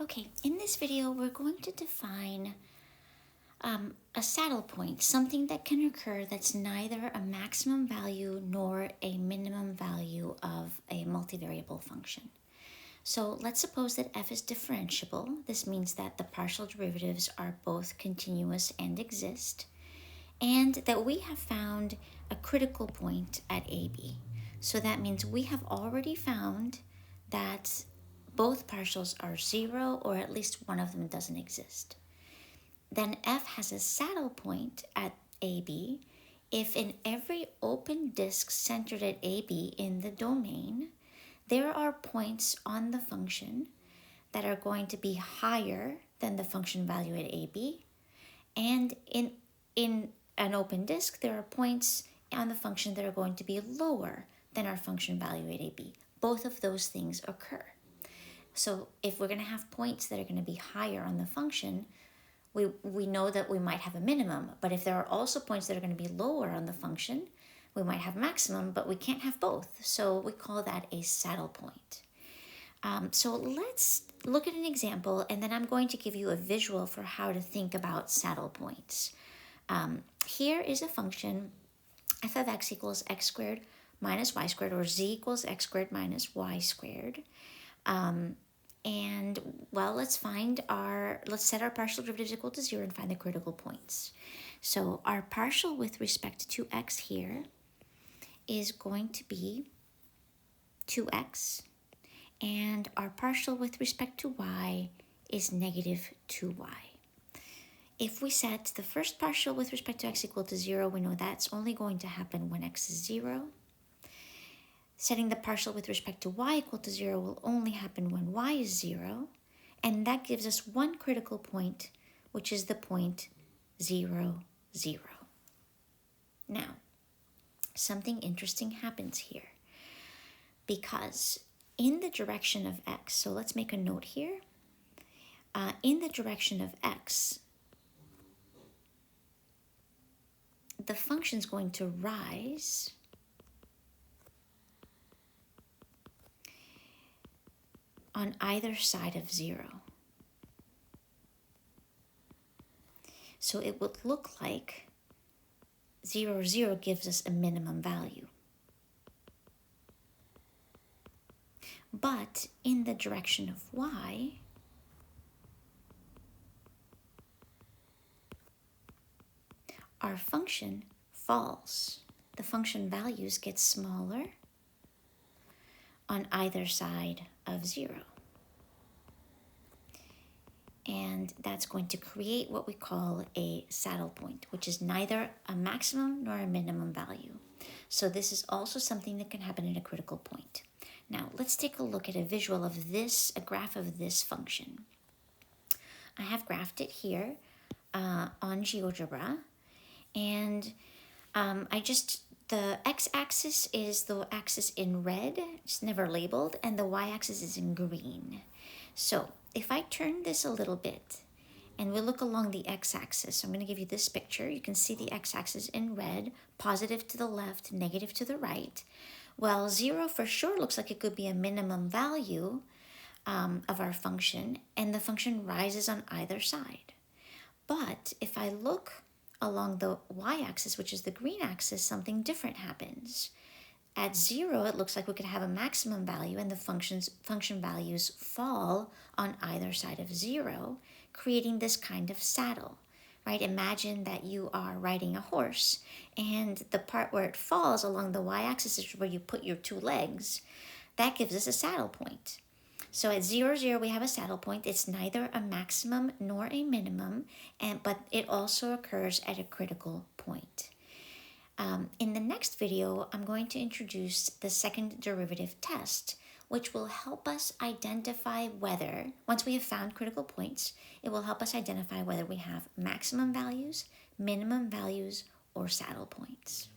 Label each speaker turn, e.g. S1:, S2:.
S1: Okay, in this video, we're going to define a saddle point, something that can occur that's neither a maximum value nor a minimum value of a multivariable function. So let's suppose that f is differentiable. This means that the partial derivatives are both continuous and exist, and that we have found a critical point at AB. So that means we have already found that both partials are zero, or at least one of them doesn't exist. Then f has a saddle point at AB if in every open disk centered at AB in the domain, there are points on the function that are going to be higher than the function value at AB, and in an open disk, there are points on the function that are going to be lower than our function value at AB. Both of those things occur. So if we're going to have points that are going to be higher on the function, we know that we might have a minimum. But if there are also points that are going to be lower on the function, we might have maximum, but we can't have both. So we call that a saddle point. So let's look at an example, and then I'm going to give you a visual for how to think about saddle points. Here is a function, f of x equals x squared minus y squared, or z equals x squared minus y squared. And well, let's set our partial derivatives equal to 0 and find the critical points. So our partial with respect to x here is going to be 2x, and our partial with respect to y is negative 2y. If we set the first partial with respect to x equal to 0, we know that's only going to happen when x is 0. Setting the partial with respect to y equal to 0 will only happen when y is 0, and that gives us one critical point, which is the point 0, 0. Now, something interesting happens here, because in the direction of x, so let's make a note here, in the direction of x, the function's going to rise on either side of 0. So it would look like 0, 0 gives us a minimum value. But in the direction of y, our function falls. The function values get smaller on either side of 0. And that's going to create what we call a saddle point, which is neither a maximum nor a minimum value. So this is also something that can happen at a critical point. Now, let's take a look at a visual of this, a graph of this function. I have graphed it here on GeoGebra, and the x-axis is the axis in red, it's never labeled, and the y-axis is in green. So if I turn this a little bit and we look along the x-axis, I'm going to give you this picture. You can see the x-axis in red, positive to the left, negative to the right. Well, 0 for sure looks like it could be a minimum value of our function, and the function rises on either side. But if I look along the y-axis, which is the green axis, something different happens. At 0, it looks like we could have a maximum value, and the function values fall on either side of 0, creating this kind of saddle, right? Imagine that you are riding a horse, and the part where it falls along the y-axis is where you put your two legs. That gives us a saddle point. So at 0, 0, we have a saddle point. It's neither a maximum nor a minimum, but it also occurs at a critical point. In the next video, I'm going to introduce the second derivative test, which will help us identify whether, once we have found critical points, it will help us identify whether we have maximum values, minimum values, or saddle points.